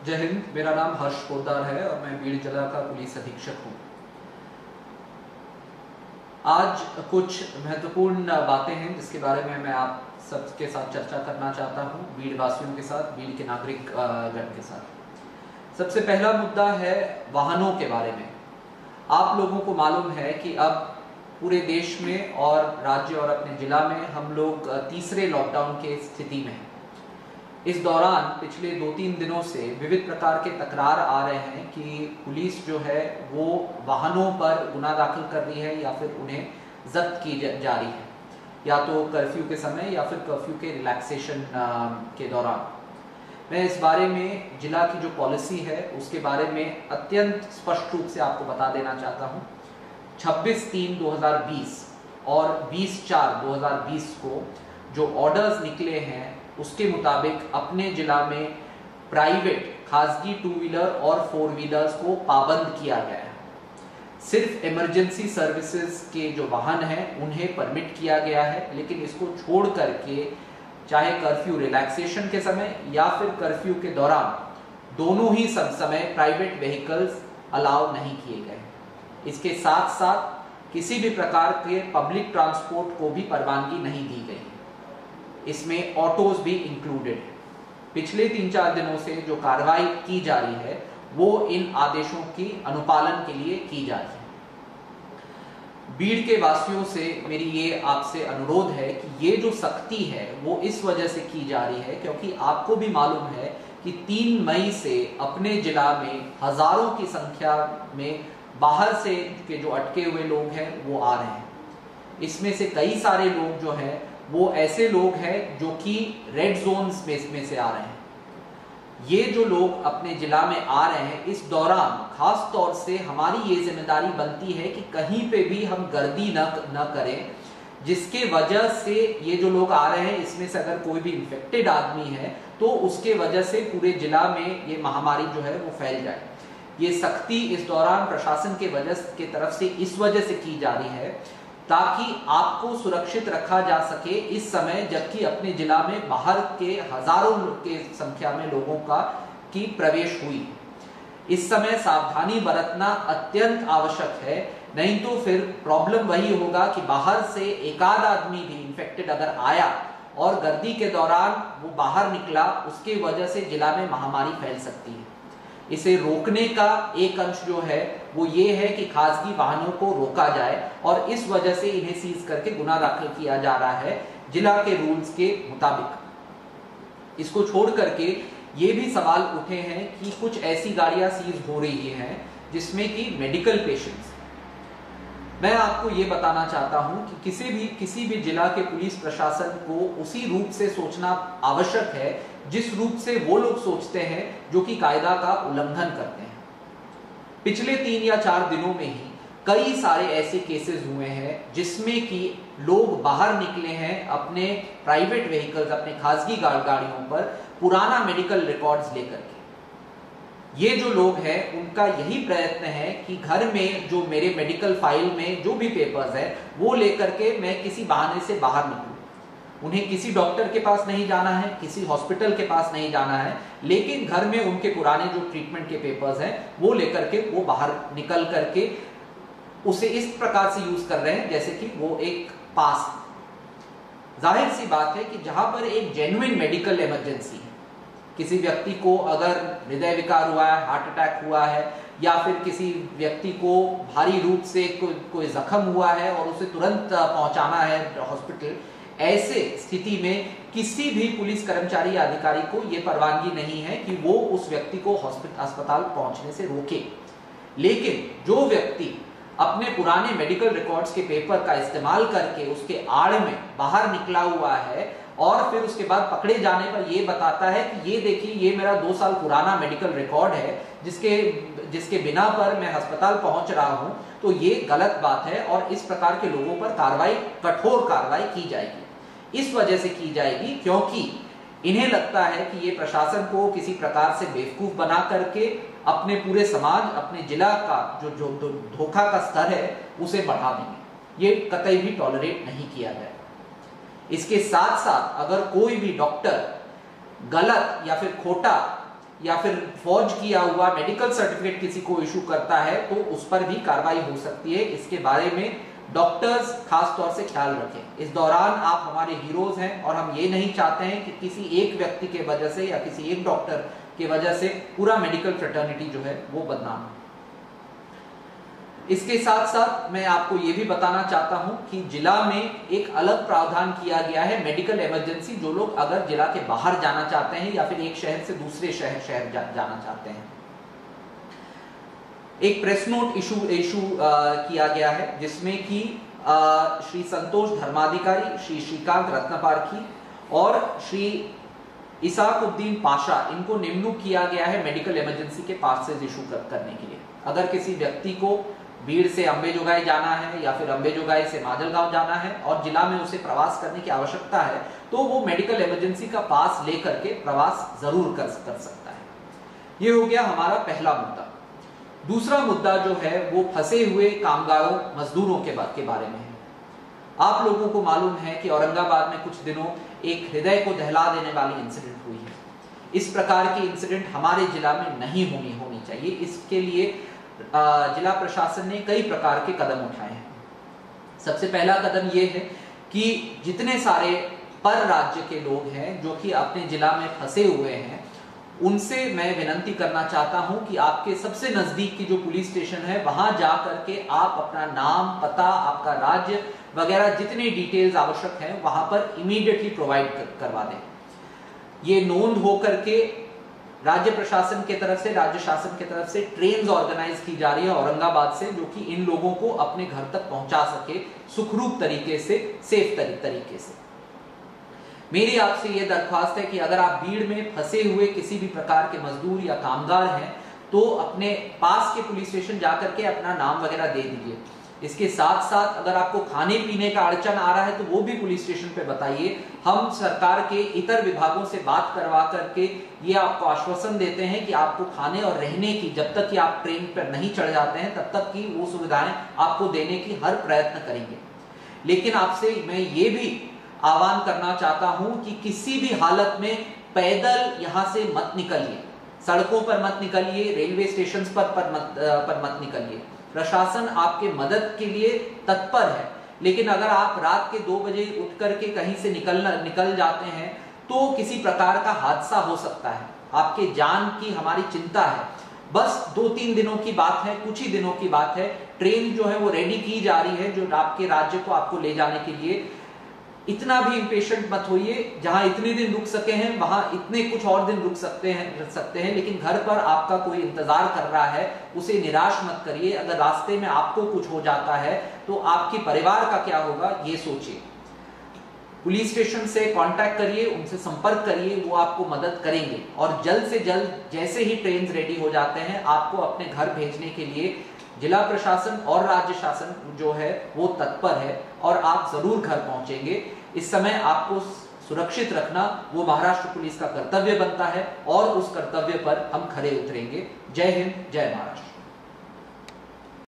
जय हिंद। मेरा नाम हर्ष पोद्दार है और मैं बीड़ जिला का पुलिस अधीक्षक हूँ। आज कुछ महत्वपूर्ण बातें हैं जिसके बारे में मैं आप सबके साथ चर्चा करना चाहता हूँ, बीड़ वासियों के साथ, बीड़ के नागरिक गण के साथ। सबसे पहला मुद्दा है वाहनों के बारे में। आप लोगों को मालूम है कि अब पूरे देश में और राज्य और अपने जिला में हम लोग तीसरे लॉकडाउन के स्थिति में हैं। इस दौरान पिछले 2-3 दिनों से विविध प्रकार के तकरार आ रहे हैं कि पुलिस जो है वो वाहनों पर गुना दाखिल कर रही है या फिर उन्हें जब्त की जा रही है, या तो कर्फ्यू के समय या फिर कर्फ्यू के रिलैक्सेशन के दौरान। मैं इस बारे में जिला की जो पॉलिसी है उसके बारे में अत्यंत स्पष्ट रूप से आपको बता देना चाहता हूँ। 26/3/2020 और 20/4/2020 को जो ऑर्डर्स निकले हैं उसके मुताबिक अपने जिला में प्राइवेट खासगी 2 व्हीलर और 4 व्हीलर्स को पाबंद किया गया है। सिर्फ इमरजेंसी सर्विसेज के जो वाहन हैं उन्हें परमिट किया गया है, लेकिन इसको छोड़ करके चाहे कर्फ्यू रिलैक्सेशन के समय या फिर कर्फ्यू के दौरान दोनों ही समय प्राइवेट व्हीकल्स अलाउ नहीं किए गए। इसके साथ साथ किसी भी प्रकार के पब्लिक ट्रांसपोर्ट को भी परवानगी नहीं दी गई। इसमें ऑटोज भी इंक्लूडेड है। पिछले 3-4 दिनों से जो कार्रवाई की जा रही है वो इन आदेशों की अनुपालन के लिए की जा रही है। बीड़ के वासियों से मेरी ये आपसे अनुरोध है कि ये जो सख्ती है वो इस वजह से की जा रही है क्योंकि आपको भी मालूम है कि 3 मई से अपने जिला में हजारों की संख्या में बाहर से के जो अटके हुए लोग हैं वो आ रहे हैं। इसमें से कई सारे लोग जो हैं वो ऐसे लोग हैं जो कि रेड जोन में से आ रहे हैं। ये जो लोग अपने जिला में आ रहे हैं इस दौरान खास तौर से हमारी ये जिम्मेदारी बनती है कि कहीं पे भी हम गर्दी न करें, जिसके वजह से ये जो लोग आ रहे हैं इसमें से अगर कोई भी इन्फेक्टेड आदमी है तो उसके वजह से पूरे जिला में ये महामारी जो है वो फैल जाए। ये सख्ती इस दौरान प्रशासन के तरफ से इस वजह से की जा रही है ताकि आपको सुरक्षित रखा जा सके इस समय, जबकि अपने जिला में बाहर के हजारों के संख्या में लोगों की प्रवेश हुई। इस समय सावधानी बरतना अत्यंत आवश्यक है, नहीं तो फिर प्रॉब्लम वही होगा कि बाहर से एकाध आदमी भी इन्फेक्टेड अगर आया और गर्दी के दौरान वो बाहर निकला, उसके वजह से जिला में महामारी फैल सकती है। इसे रोकने का एक अंश जो है वो ये है कि खासगी वाहनों को रोका जाए और इस वजह से इन्हें सीज करके गुना दाखिल किया जा रहा है जिला के रूल्स के मुताबिक। इसको छोड़ करके ये भी सवाल उठे हैं कि कुछ ऐसी गाड़ियां सीज हो रही हैं जिसमें कि मेडिकल पेशेंट्स। मैं आपको ये बताना चाहता हूं कि किसी भी जिला के पुलिस प्रशासन को उसी रूप से सोचना आवश्यक है जिस रूप से वो लोग सोचते हैं जो कि कायदा का उल्लंघन करते हैं। पिछले 3 या 4 दिनों में ही कई सारे ऐसे केसेस हुए हैं जिसमें कि लोग बाहर निकले हैं अपने प्राइवेट व्हीकल्स, अपने खासगी गाड़ियों पर पुराना मेडिकल रिकॉर्ड्स लेकर के। ये जो लोग हैं उनका यही प्रयत्न है कि घर में जो मेरे मेडिकल फाइल में जो भी पेपर्स है वो लेकर के मैं किसी बहाने से बाहर निकलूं। उन्हें किसी डॉक्टर के पास नहीं जाना है, किसी हॉस्पिटल के पास नहीं जाना है, लेकिन घर में उनके पुराने जो ट्रीटमेंट के पेपर्स हैं वो लेकर के वो बाहर निकल करके उसे इस प्रकार से यूज कर रहे हैं जैसे कि वो एक पास। जाहिर सी बात है कि जहां पर एक जेन्युइन मेडिकल इमरजेंसी है, किसी व्यक्ति को अगर हृदय विकार हुआ है, हार्ट अटैक हुआ है, या फिर किसी व्यक्ति को भारी रूप से कोई जख्म हुआ है और उसे तुरंत पहुंचाना है हॉस्पिटल, ऐसे स्थिति में किसी भी पुलिस कर्मचारी या अधिकारी को यह परवानगी नहीं है कि वो उस व्यक्ति को अस्पताल पहुंचने से रोके। लेकिन जो व्यक्ति अपने पुराने मेडिकल रिकॉर्ड्स के पेपर का इस्तेमाल करके उसके आड़ में बाहर निकला हुआ है और फिर उसके बाद पकड़े जाने पर यह बताता है कि ये देखिए ये मेरा 2 साल पुराना मेडिकल रिकॉर्ड है जिसके बिना पर मैं अस्पताल पहुंच रहा हूं, तो ये गलत बात है और इस प्रकार के लोगों पर कठोर कार्रवाई की जाएगी। इस वजह से की जाएगी क्योंकि इन्हें लगता है कि ये प्रशासन को किसी प्रकार से बेवकूफ बना करके अपने पूरे समाज, अपने जिला का जो धोखा का स्तर है उसे बढ़ा देंगे। ये कतई भी टॉलरेट नहीं किया जाए। इसके साथ साथ अगर कोई भी डॉक्टर गलत या फिर खोटा या फिर फौज किया हुआ मेडिकल सर्टिफिकेट किसी को इशू करता है तो उस पर भी कार्रवाई हो सकती है। इसके बारे में डॉक्टर्स खास तौर से ख्याल रखें। इस दौरान आप हमारे हीरोज हैं और हम ये नहीं चाहते हैं कि किसी एक व्यक्ति के वजह से या किसी एक डॉक्टर की वजह से पूरा मेडिकल फ्रेटर्निटी जो है वो बदनाम हो। इसके साथ साथ मैं आपको ये भी बताना चाहता हूं कि जिला में एक अलग प्रावधान किया गया है मेडिकल इमरजेंसी, जो लोग अगर जिला के बाहर जाना चाहते हैं या फिर एक शहर से दूसरे शहर जाना चाहते हैं। एक प्रेस नोट इशू किया गया है जिसमें कि श्री संतोष धर्माधिकारी, श्री श्रीकांत रत्नपारखी और श्री इसाकुद्दीन पाशा, इनको निम्नुक किया गया है मेडिकल इमरजेंसी के पासेस इशू करने के लिए। अगर किसी व्यक्ति को भीड़ से अंबेजोगाई जाना है या फिर अंबेजोगाई से माजलगांव जाना है और जिला में उसे प्रवास करने की आवश्यकता है तो वो मेडिकल इमरजेंसी का पास लेकर के प्रवास जरूर कर सकता है। ये हो गया हमारा पहला मुद्दा। दूसरा मुद्दा जो है वो फंसे हुए कामगारों मजदूरों के बारे में है। आप लोगों को मालूम है कि औरंगाबाद में कुछ दिनों एक हृदय को दहला देने वाली इंसिडेंट हुई है। इस प्रकार की इंसिडेंट हमारे जिला में नहीं होनी चाहिए। इसके लिए जिला प्रशासन ने कई प्रकार के कदम उठाए हैं। सबसे पहला कदम यह है कि जितने सारे पर राज्य के लोग हैं जो कि अपने जिला में फंसे हुए हैं, उनसे मैं विनती करना चाहता हूं कि आपके सबसे नजदीक की जो पुलिस स्टेशन है वहां जा करके आप अपना नाम, पता, आपका राज्य वगैरह जितने डिटेल्स आवश्यक हैं वहां पर इमीडिएटली प्रोवाइड करवा दें। ये नोंद हो करके राज्य प्रशासन के तरफ से, राज्य शासन के तरफ से ट्रेन्स ऑर्गेनाइज की जा रही है औरंगाबाद से, जो कि इन लोगों को अपने घर तक पहुंचा सके सुखरूप तरीके से, सेफ तरीके से। मेरी आपसे यह दरख्वास्त है कि अगर आप भीड़ में फंसे हुए किसी भी प्रकार के मजदूर या कामगार हैं तो अपने पास के पुलिस स्टेशन जाकर के अपना नाम वगैरह दे दीजिए। इसके साथ साथ अगर आपको खाने पीने का अड़चन आ रहा है तो वो भी पुलिस स्टेशन पे बताइए। हम सरकार के इतर विभागों से बात करवा करके ये आपको आश्वासन देते हैं कि आपको खाने और रहने की, जब तक कि आप ट्रेन पर नहीं चढ़ जाते हैं तब तक की वो सुविधाएं आपको देने की हर प्रयत्न करेंगे। लेकिन आपसे मैं ये भी आह्वान करना चाहता हूं कि किसी भी हालत में पैदल यहां से मत निकलिए, सड़कों पर मत निकलिए, रेलवे स्टेशन पर मत निकलिए। प्रशासन आपके मदद के लिए तत्पर है, लेकिन अगर आप रात के 2 बजे उठ करके कहीं से निकल जाते हैं तो किसी प्रकार का हादसा हो सकता है। आपके जान की हमारी चिंता है। बस 2-3 दिनों की बात है, कुछ ही दिनों की बात है। ट्रेन जो है वो रेडी की जा रही है जो आपके राज्य को आपको ले जाने के लिए। इतना भी इम्पेशेंट मत होइए। जहां इतने दिन रुक सके हैं वहां इतने कुछ और दिन रुक सकते हैं, लेकिन घर पर आपका कोई इंतजार कर रहा है, उसे निराश मत करिए। अगर रास्ते में आपको कुछ हो जाता है तो आपके परिवार का क्या होगा ये सोचिए। पुलिस स्टेशन से कांटेक्ट करिए, उनसे संपर्क करिए, वो आपको मदद करेंगे और जल्द से जल्द जैसे ही ट्रेन रेडी हो जाते हैं आपको अपने घर भेजने के लिए जिला प्रशासन और राज्य शासन जो है वो तत्पर है और आप जरूर घर पहुंचेंगे। इस समय आपको सुरक्षित रखना वो महाराष्ट्र पुलिस का कर्तव्य बनता है और उस कर्तव्य पर हम खरे उतरेंगे। जय हिंद, जय महाराष्ट्र।